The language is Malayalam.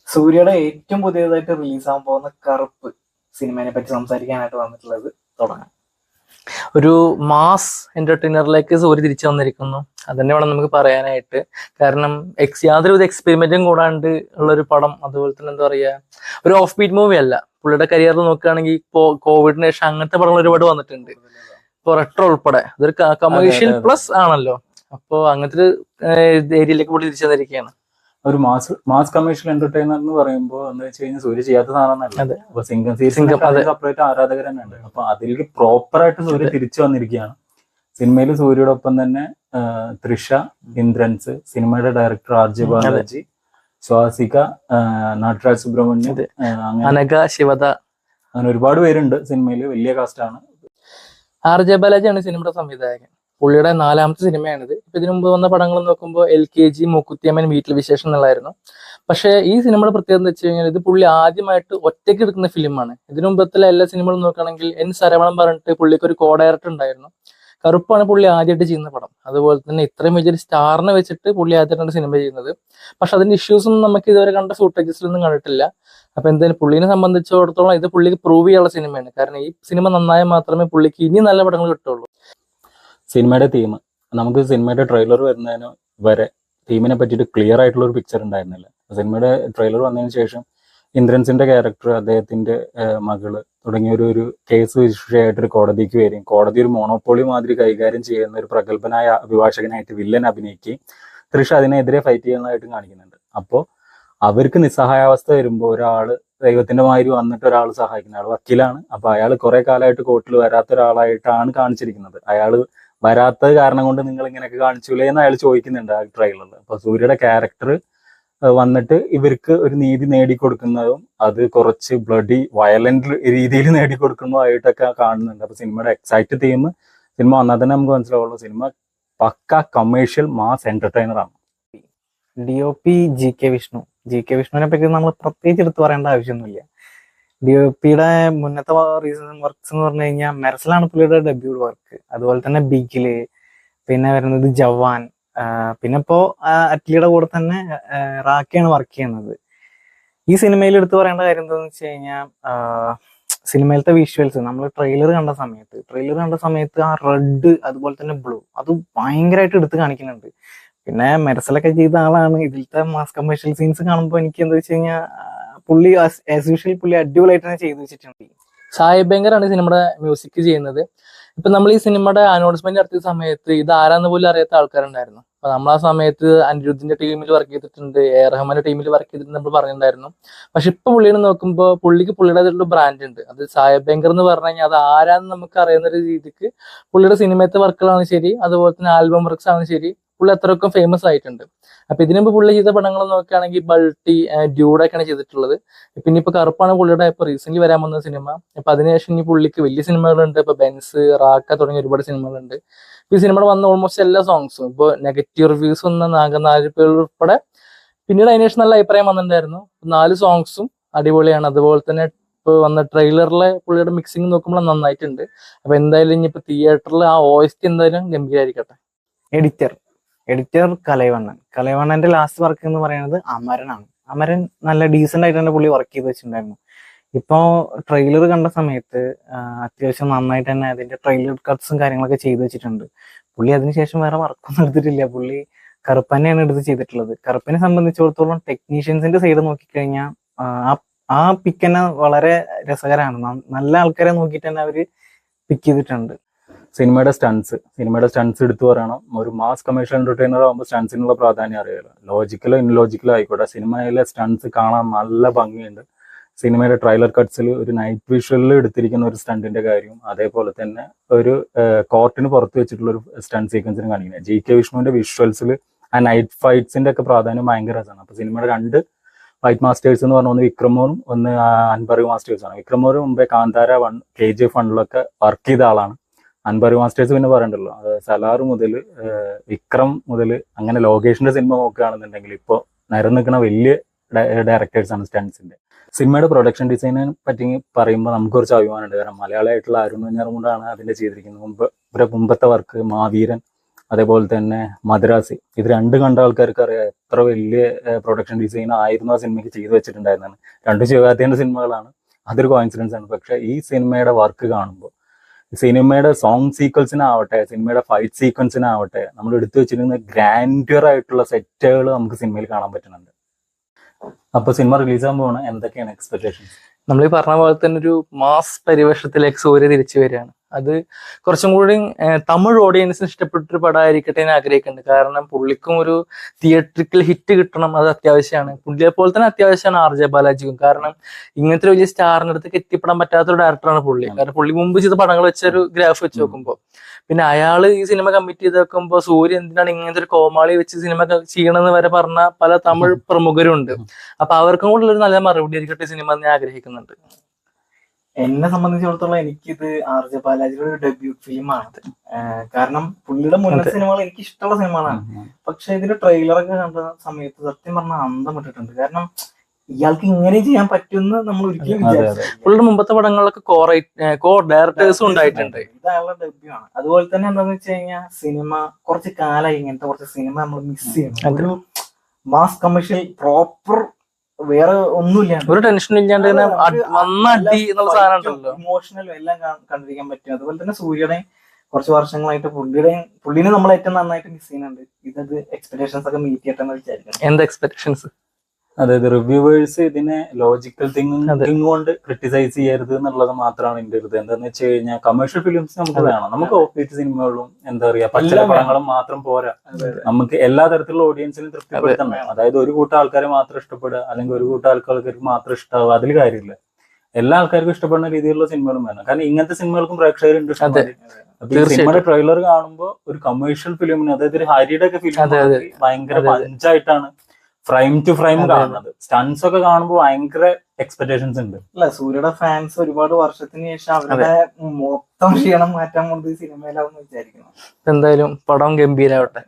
സൂര്യയുടെ ഏറ്റവും പുതിയതായിട്ട് റിലീസാകാൻ പോകുന്ന കറുപ്പ് സിനിമയെ പറ്റി സംസാരിക്കാനായിട്ട് വന്നിട്ടുള്ളത്. തുടങ്ങാം. ഒരു മാസ് എന്റർടൈനറിലേക്ക് സൂര്യ തിരിച്ചു വന്നിരിക്കുന്നു. അതന്നെ വേണം നമുക്ക് പറയാനായിട്ട്. കാരണം യാതൊരു എക്സ്പെരിമെന്റും കൂടാണ്ട് ഉള്ളൊരു പടം. അതുപോലെ തന്നെ എന്താ പറയാ, ഒരു ഓഫ് ബീറ്റ് മൂവി അല്ല. പുള്ളിയുടെ കരിയറിൽ നോക്കുകയാണെങ്കിൽ ഇപ്പോ കോവിഡിന് ശേഷം അങ്ങനത്തെ പടങ്ങൾ ഒരുപാട് വന്നിട്ടുണ്ട്. ഇപ്പൊ റെട്രോ ഉൾപ്പെടെ അതൊരു കമേഴ്ഷ്യൽ പ്ലസ് ആണല്ലോ. അപ്പോ അങ്ങനത്തെ ഒരു ഏരിയയിലേക്ക് പുള്ളി തിരിച്ചു വന്നിരിക്കുകയാണ്. ഒരു മാസ് കമേഴ്ഷ്യൽ എന്റർടൈനർ എന്ന് പറയുമ്പോൾ എന്താ വെച്ച് കഴിഞ്ഞാൽ സൂര്യ ചെയ്യാത്ത സാധനമല്ല. അപ്പൊ സിംഗം സെപ്പറേറ്റ് ആരാധകർ തന്നെ ഉണ്ട്. അപ്പൊ അതിലേക്ക് പ്രോപ്പർ ആയിട്ട് സൂര്യ തിരിച്ചു വന്നിരിക്കുകയാണ്. സിനിമയിൽ സൂര്യയുടെ ഒപ്പം തന്നെ തൃഷ, ഇന്ദ്രൻസ്, സിനിമയുടെ ഡയറക്ടർ RJ ബാലാജി, സ്വാസിക, നട്രാജ് സുബ്രഹ്മണ്യം, അനഘ, ശിവദ, അങ്ങനെ ഒരുപാട് പേരുണ്ട് സിനിമയിൽ. വലിയ കാസ്റ്റാണ്. RJ ബാലാജിയാണ് സിനിമയുടെ സംവിധായകൻ. പുള്ളിയുടെ 4ാമത്തെ സിനിമയാണിത്. ഇപ്പൊ ഇതിനു മുമ്പ് വന്ന പടങ്ങൾ നോക്കുമ്പോൾ LKG, മൂക്കുത്തിയമ്മൻ, വീട്ടിൽ വിശേഷം എന്നുള്ളായിരുന്നു. പക്ഷെ ഈ സിനിമയുടെ പ്രത്യേകത എന്ന് വെച്ച് കഴിഞ്ഞാൽ ഇത് പുള്ളി ആദ്യമായിട്ട് ഒറ്റയ്ക്ക് എടുക്കുന്ന ഫിലിമാണ്. ഇതിനു മുമ്പത്തെ എല്ലാ സിനിമകളും നോക്കുകയാണെങ്കിൽ N. സരവണൻ പറഞ്ഞിട്ട് പുള്ളിക്ക് ഒരു കോ ഡയറക്ടർ ഉണ്ടായിരുന്നു. കറുപ്പാണ് പുള്ളി ആദ്യമായിട്ട് ചെയ്യുന്ന പടം. അതുപോലെ തന്നെ ഇത്രയും വലിയൊരു സ്റ്റാറിനെ വെച്ചിട്ട് പുള്ളി ആദ്യമായിട്ടാണ് സിനിമ ചെയ്യുന്നത്. പക്ഷെ അതിന്റെ ഇഷ്യൂസ് ഒന്നും നമുക്ക് ഇതുവരെ കണ്ട ഫുട്ടേജസിലൊന്നും കണ്ടിട്ടില്ല. അപ്പൊ എന്തായാലും പുള്ളിനെ സംബന്ധിച്ചിടത്തോളം ഇത് പുള്ളിക്ക് പ്രൂവ് ചെയ്യാനുള്ള സിനിമയാണ്. കാരണം ഈ സിനിമ നന്നായാൽ മാത്രമേ പുള്ളിക്ക് ഇനി നല്ല പടങ്ങൾ കിട്ടുള്ളൂ. സിനിമയുടെ തീം, നമുക്ക് സിനിമയുടെ ട്രെയിലർ വരുന്നതിന് വരെ തീമിനെ പറ്റിയിട്ട് ക്ലിയർ ആയിട്ടുള്ള ഒരു പിക്ചർ ഉണ്ടായിരുന്നില്ല. സിനിമയുടെ ട്രെയിലർ വന്നതിന് ശേഷം ഇന്ദ്രൻസിന്റെ ക്യാരക്ടർ, അദ്ദേഹത്തിന്റെ മകള് തുടങ്ങിയ ഒരു കേസ് വിഷയമായിട്ടൊരു കോടതിക്ക് വരികയും കോടതി ഒരു മോണോപോളി മാതിരി കൈകാര്യം ചെയ്യുന്ന ഒരു പ്രഗത്ഭനായ അഭിഭാഷകനായിട്ട് വില്ലൻ അഭിനയിക്കുകയും തൃഷ അതിനെതിരെ ഫൈറ്റ് ചെയ്യുന്നതായിട്ടും കാണിക്കുന്നുണ്ട്. അപ്പോൾ അവർക്ക് നിസ്സഹായാവസ്ഥ വരുമ്പോൾ ഒരാള് ദൈവത്തിന്റെ മാതിരി വന്നിട്ട് ഒരാൾ സഹായിക്കുന്ന ആൾ വക്കീലാണ്. അപ്പൊ അയാൾ കുറെ കാലമായിട്ട് കോർട്ടിൽ വരാത്ത ഒരാളായിട്ടാണ് കാണിച്ചിരിക്കുന്നത്. അയാള് വരാത്തത് കാരണം കൊണ്ട് നിങ്ങൾ ഇങ്ങനെയൊക്കെ കാണിച്ചൂലേ എന്ന് അയാൾ ചോദിക്കുന്നുണ്ട് ആ ട്രെയിലറിൽ. അപ്പൊ സൂര്യയുടെ ക്യാരക്ടർ വന്നിട്ട് ഇവർക്ക് ഒരു നീതി നേടിക്കൊടുക്കുന്നതും അത് കുറച്ച് ബ്ലഡി വയലന്റ് രീതിയിൽ നേടിക്കൊടുക്കുന്നതായിട്ടൊക്കെ കാണുന്നുണ്ട്. അപ്പൊ സിനിമയുടെ എക്സൈറ്റ് തീം, സിനിമ വന്നാൽ തന്നെ നമുക്ക് മനസ്സിലാവുള്ളൂ സിനിമ പക്ക കമേഴ്ഷ്യൽ മാസ് എന്റർടൈനർ ആണ്. DOP GK Vishnu. GK വിഷ്ണുവിനെ പറ്റി നമ്മൾ പ്രത്യേകിച്ച് എടുത്തു പറയേണ്ട ആവശ്യമൊന്നുമില്ല. DOPയുടെ മുന്നത്തെ റീസൺ വർക്ക്സ് എന്ന് പറഞ്ഞു കഴിഞ്ഞാൽ മെർസലാണ് പുള്ളിയുടെ ഡെബ്യൂട്ട് വർക്ക്. അതുപോലെ തന്നെ ബിഗില്, പിന്നെ വരുന്നത് ജവാൻ, പിന്നെ ഇപ്പോ അറ്റ്ലിയുടെ കൂടെ തന്നെ റാക്കിയാണ് വർക്ക് ചെയ്യുന്നത്. ഈ സിനിമയിൽ എടുത്തു പറയേണ്ട കാര്യം എന്താണെന്ന് വെച്ച് കഴിഞ്ഞാൽ സിനിമയിലത്തെ വിഷ്വൽസ് നമ്മൾ ട്രെയിലർ കണ്ട സമയത്ത് ആ റെഡ് അതുപോലെ തന്നെ ബ്ലൂ അത് ഭയങ്കരമായിട്ട് എടുത്ത് കാണിക്കുന്നുണ്ട്. പിന്നെ മെർസലൊക്കെ ചെയ്ത ആളാണ്. ഇതിലത്തെ മാസ് കമേഴ്ഷ്യൽ സീൻസ് കാണുമ്പോൾ എനിക്ക് എന്താ വെച്ച് കഴിഞ്ഞാൽ പുള്ളി ആസ് യൂഷ്വൽ പുള്ളി അടിപൊളിയായിട്ട് തന്നെ ചെയ്തു വെച്ചിട്ടുണ്ട്. സാഹിബ് ബെങ്കറാണ് സിനിമയുടെ മ്യൂസിക് ചെയ്യുന്നത്. ഇപ്പൊ നമ്മൾ ഈ സിനിമയുടെ അനൗൺസ്മെന്റ് നടത്തിയ സമയത്ത് ഇത് ആരാന്ന് പോലും അറിയാത്ത ആൾക്കാരുണ്ടായിരുന്നു. അപ്പൊ നമ്മൾ ആ സമയത്ത് അനിരുദ്ധിന്റെ ടീമിൽ വർക്ക് ചെയ്തിട്ടുണ്ട്, റഹ്മാന്റെ ടീമിൽ വർക്ക് ചെയ്തിട്ടുണ്ട് നമ്മൾ പറഞ്ഞിട്ടുണ്ടായിരുന്നു. പക്ഷെ ഇപ്പൊ പുള്ളിനെ നോക്കുമ്പോൾ പുള്ളിക്ക് പുള്ളിയുടേതായിട്ടുള്ള ബ്രാൻഡ് ഉണ്ട്. അത് സാഹിബ് ബെങ്കർ എന്ന് പറഞ്ഞു കഴിഞ്ഞാൽ അത് ആരാന്ന് നമുക്ക് അറിയുന്ന ഒരു രീതിക്ക് പുള്ളിയുടെ സിനിമയത്തെ വർക്കുകളാണ് ശരി, അതുപോലെ തന്നെ ആൽബം വർക്ക്സ് ആണ് ശരി, പുള്ളി അത്രയൊക്കെ ഫേമസ് ആയിട്ടുണ്ട്. അപ്പൊ ഇതിനു മുമ്പ് പുള്ളി ചെയ്ത പടങ്ങൾ നോക്കുകയാണെങ്കിൽ ബൾട്ടി, ഡ്യൂഡൊക്കെയാണ് ചെയ്തിട്ടുള്ളത്. പിന്നെ ഇപ്പൊ കറുപ്പാണ് പുള്ളിയുടെ ഇപ്പൊ റീസെന്റ് വരാൻ വന്ന സിനിമ. അപ്പൊ അതിനുശേഷം ഇനി പുള്ളിക്ക് വലിയ സിനിമകളുണ്ട്. ഇപ്പൊ ബെൻസ്, റാക്ക തുടങ്ങിയ ഒരുപാട് സിനിമകളുണ്ട്. ഈ സിനിമയുടെ വന്ന ഓൾമോസ്റ്റ് എല്ലാ സോങ്സും ഇപ്പൊ നെഗറ്റീവ് റിവ്യൂസ് വന്ന 4 പേർ ഉൾപ്പെടെ പിന്നീട് അതിനുശേഷം നല്ല അഭിപ്രായം വന്നിട്ടുണ്ടായിരുന്നു. 4 സോങ്സും അടിപൊളിയാണ്. അതുപോലെ തന്നെ ഇപ്പൊ വന്ന ട്രെയിലറിലെ പുള്ളിയുടെ മിക്സിംഗ് നോക്കുമ്പോൾ നന്നായിട്ടുണ്ട്. അപ്പൊ എന്തായാലും ഇനിയിപ്പോ തിയേറ്ററിൽ ആ OST എന്തായാലും ഗംഭീരായിരിക്കട്ടെ. എഡിറ്റർ കലൈവണ്ണന്റെ ലാസ്റ്റ് വർക്ക് എന്ന് പറയുന്നത് അമരനാണ്. അമരൻ നല്ല ഡീസെന്റ് ആയിട്ട് തന്നെ പുള്ളി വർക്ക് ചെയ്ത് വെച്ചിട്ടുണ്ടായിരുന്നു. ഇപ്പൊ ട്രെയിലർ കണ്ട സമയത്ത് അത്യാവശ്യം നന്നായിട്ട് തന്നെ അതിന്റെ ട്രെയിലർ കട്ട്സും കാര്യങ്ങളൊക്കെ ചെയ്തു വെച്ചിട്ടുണ്ട്. പുള്ളി അതിനുശേഷം വേറെ വർക്കൊന്നും എടുത്തിട്ടില്ല. പുള്ളി കറുപ്പനെയാണ് എടുത്ത് ചെയ്തിട്ടുള്ളത്. കറുപ്പിനെ സംബന്ധിച്ചിടത്തോളം ടെക്നീഷ്യൻസിന്റെ സൈഡ് നോക്കിക്കഴിഞ്ഞാൽ ആ പിക്ക് തന്നെ വളരെ രസകരമാണ്. നല്ല ആൾക്കാരെ നോക്കിയിട്ട് തന്നെ അവര് പിക്ക് ചെയ്തിട്ടുണ്ട്. സിനിമയുടെ സ്റ്റൺസ് എടുത്തു പറയണം. ഒരു മാസ് കമേഴ്ഷ്യൽ എന്റർടൈനർ ആകുമ്പോൾ സ്റ്റൺസിനുള്ള പ്രാധാന്യം അറിയാലോ. ലോജിക്കലോ ഇൻലോജിക്കലോ ആയിക്കോട്ടെ, സിനിമയിലെ സ്റ്റൺസ് കാണാൻ നല്ല ഭംഗിയുണ്ട്. സിനിമയുടെ ട്രെയിലർ കട്ട്സിൽ ഒരു നൈറ്റ് വിഷ്വലിൽ എടുത്തിരിക്കുന്ന ഒരു സ്റ്റണ്ടിന്റെ കാര്യവും അതേപോലെ തന്നെ ഒരു കോർട്ടിന് പുറത്ത് വെച്ചിട്ടുള്ള ഒരു സ്റ്റണ്ട് സീക്വൻസിന് കാണിക്കുന്നത്. GK വിഷ്ണുവിന്റെ വിഷ്വൽസിൽ ആ നൈറ്റ് ഫൈറ്റ്സിന്റെ ഒക്കെ പ്രാധാന്യം ഭയങ്കര രസമാണ്. അപ്പൊ സിനിമയുടെ 2 ഫൈറ്റ് മാസ്റ്റേഴ്സ് എന്ന് പറഞ്ഞ ഒന്ന് വിക്രമോറും ഒന്ന് അൻപറി മാസ്റ്റേഴ്സ് ആണ്. വിക്രമോറ് മുമ്പേ കാന്താര 1, KGF 1 വർക്ക് ചെയ്ത ആളാണ്. അൻപറി മാസ്റ്റേഴ്സ് പിന്നെ പറയണ്ടല്ലോ, സലാർ മുതൽ വിക്രം മുതൽ അങ്ങനെ ലോകേഷിന്റെ സിനിമ നോക്കുകയാണെന്നുണ്ടെങ്കിൽ ഇപ്പോൾ നിരനിൽക്കുന്ന വലിയ ഡയറക്ടേഴ്സ് ആണ് സ്റ്റൺസിന്റെ. സിനിമയുടെ പ്രൊഡക്ഷൻ ഡിസൈനെ പറ്റി പറയുമ്പോൾ നമുക്ക് കുറച്ച് അഭിമാനമുണ്ട്. കാരണം മലയാളിയായിട്ടുള്ള അരുൺ വെഞ്ഞാറുമുണ്ടാണ് അതിന്റെ ചെയ്തിരിക്കുന്നത്. മുമ്പ് ഇവരെ മുമ്പത്തെ വർക്ക് മാവീരൻ, അതേപോലെ തന്നെ മദ്രാസി, ഇത് രണ്ടും കണ്ട ആൾക്കാർക്ക് അറിയാം എത്ര വലിയ പ്രൊഡക്ഷൻ ഡിസൈൻ ആയിരുന്നു ആ സിനിമയ്ക്ക് ചെയ്തു വെച്ചിട്ടുണ്ടായിരുന്നാണ്. രണ്ട് ശിവകാർത്തികേയന്റെ സിനിമകളാണ്, അതൊരു കോയിൻസിഡൻസ് ആണ്. പക്ഷെ ഈ സിനിമയുടെ വർക്ക് കാണുമ്പോൾ, സിനിമയുടെ സോങ് സീക്വൻസിനാവട്ടെ, സിനിമയുടെ ഫൈറ്റ് സീക്വൻസിനാവട്ടെ, നമ്മൾ എടുത്തു വെച്ചിരുന്ന ഗ്രാൻഡ്യർ ആയിട്ടുള്ള സെറ്റുകൾ നമുക്ക് സിനിമയിൽ കാണാൻ പറ്റുന്നുണ്ട്. അപ്പൊ സിനിമ റിലീസാകാൻ പോകണം, എന്തൊക്കെയാണ് എക്സ്പെക്ടേഷൻസ്? നമ്മൾ ഈ പറഞ്ഞ പോലെ തന്നെ ഒരു മാസ് പരിവേഷത്തിലേക്ക് സൂര്യ തിരിച്ചു വരികയാണ്. അത് കുറച്ചും കൂടി തമിഴ് ഓഡിയൻസിന് ഇഷ്ടപ്പെട്ടൊരു പടമായിരിക്കട്ടെ എന്ന് ആഗ്രഹിക്കുന്നുണ്ട്. കാരണം പുള്ളിക്കും ഒരു തിയേറ്ററിക്കൽ ഹിറ്റ് കിട്ടണം, അത് അത്യാവശ്യമാണ്. പുള്ളിയെ പോലെ തന്നെ അത്യാവശ്യമാണ് ആർ ജെ ബാലാജിക്കും. കാരണം ഇങ്ങനത്തെ വലിയ സ്റ്റാറിന്റെ അടുത്തേക്ക് എത്തിപ്പെടാൻ പറ്റാത്തൊരു ഡയറക്ടറാണ് പുള്ളി. കാരണം പുള്ളി മുമ്പ് ചെയ്ത പടങ്ങൾ വെച്ചൊരു ഗ്രാഫ് വെച്ച് നോക്കുമ്പോൾ, പിന്നെ അയാള് ഈ സിനിമ കമ്മിറ്റ് ചെയ്ത് വെക്കുമ്പോൾ സൂര്യ എന്തിനാണ് ഇങ്ങനത്തെ ഒരു കോമാളി വെച്ച് സിനിമ ചെയ്യണമെന്ന് വരെ പറഞ്ഞ പല തമിഴ് പ്രമുഖരും ഉണ്ട്. അപ്പൊ അവർക്കും കൂടെ ഒരു നല്ല മറുപടി ആയിരിക്കട്ടെ സിനിമ എന്ന് ഞാൻ ആഗ്രഹിക്കുന്നുണ്ട്. എന്നെ സംബന്ധിച്ചിടത്തോളം എനിക്കിത് ആർ ജെ ബാലാജിയുടെ ഒരു ഡെബ്യൂട്ട് ഫിലിമാണ്. കാരണം പുള്ളിയുടെ മുന്നത്തെ സിനിമകൾ എനിക്ക് ഇഷ്ടമുള്ള സിനിമകളാണ്. പക്ഷെ ഇതിന്റെ ട്രെയിലറൊക്കെ കണ്ട സമയത്ത് സത്യം പറഞ്ഞാൽ അന്തം വിട്ടിട്ടുണ്ട്. കാരണം ഇയാൾക്ക് ഇങ്ങനെ ചെയ്യാൻ പറ്റുമെന്ന് നമ്മൾ ഒരിക്കലും വിചാരിച്ചില്ല. പുള്ളിയുടെ മുമ്പത്തെ പടങ്ങളിലൊക്കെ കോ ഡയറക്ടേഴ്സും ഉണ്ടായിട്ടുണ്ട്. ഇത് അയാളുടെ ഡെബ്യൂ ആണ്. അതുപോലെ തന്നെ എന്താന്ന് വെച്ച് കഴിഞ്ഞാൽ സിനിമ കുറച്ച് കാലമായി ഇങ്ങനത്തെ കുറച്ച് സിനിമ നമ്മൾ മിസ് ചെയ്യണം. ഒരു മാസ് കമേഴ്ഷ്യൽ പ്രോപ്പർ, വേറെ ഒന്നുമില്ല, ഒരു ടെൻഷൻ ഇല്ലാണ്ട് അടി എന്നുള്ള സാധനം ഉണ്ടല്ലോ, ഇമോഷണലും എല്ലാം കണ്ടിരിക്കാൻ പറ്റും. അതുപോലെ തന്നെ സൂര്യയുടെ കുറച്ച് വർഷങ്ങളായിട്ട് പുള്ളിനെ നമ്മൾ ഏറ്റവും നന്നായിട്ട് മിസ് ചെയ്യുന്നുണ്ട്. ഇതത് എക്സ്പെക്ടേഷൻസ് ഒക്കെ മീറ്റ് ചെയ്യട്ടെന്ന് വിചാരിക്കണം. എന്താ എക്സ്പെക്ടേഷൻസ്? അതായത് റിവ്യൂവേഴ്സ് ഇതിനെ ലോജിക്കൽ തിങ്കിങ് കൊണ്ട് ക്രിട്ടിസൈസ് ചെയ്യരുത് എന്നുള്ളത് മാത്രമാണ് എന്റെ ഒരു ഇത്. എന്താന്ന് വെച്ച് കഴിഞ്ഞാൽ കമേഴ്ഷ്യൽ ഫിലിംസ് നമുക്ക് വേണം. നമുക്ക് ഓഫീസ് സിനിമകളും എന്താ പറയാ പച്ച പടങ്ങളും മാത്രം പോരാ. നമുക്ക് എല്ലാ തരത്തിലുള്ള ഓഡിയൻസിനും തൃപ്തിപ്പെടുത്തണം. അതായത് ഒരു കൂട്ടം ആൾക്കാരെ മാത്രം ഇഷ്ടപ്പെടുക, അല്ലെങ്കിൽ ഒരു കൂട്ടം ആൾക്കാർക്ക് മാത്രം ഇഷ്ടമാവുക, അതിൽ കാര്യമില്ല. എല്ലാ ആൾക്കാർക്കും ഇഷ്ടപ്പെടുന്ന രീതിയിലുള്ള സിനിമകളും വേണം. കാരണം ഇങ്ങനത്തെ സിനിമകൾക്കും പ്രേക്ഷകരുണ്ട്. സിനിമയുടെ ട്രെയിലർ കാണുമ്പോൾ ഒരു കമേഴ്ഷ്യൽ ഫിലിമിന്, അതായത് ഒരു ഹരിയുടെ ഒക്കെ ഫിലിം ഭയങ്കര പഞ്ചായിട്ടാണ് ഫ്രെയിം ടു ഫ്രെയിം കാണുന്നത്. സ്റ്റൺസ് ഒക്കെ കാണുമ്പോൾ ഭയങ്കര എക്സ്പെക്ടേഷൻസ് ഉണ്ട്. അല്ല, സൂര്യയുടെ ഫാൻസ് ഒരുപാട് വർഷത്തിന് ശേഷം അവരുടെ മൊത്തം ക്ഷീണം മാറ്റാൻ കൊണ്ട് സിനിമയിലാവുന്ന വിചാരിക്കുന്നു. എന്തായാലും പടം ഗംഭീരാവട്ടെ.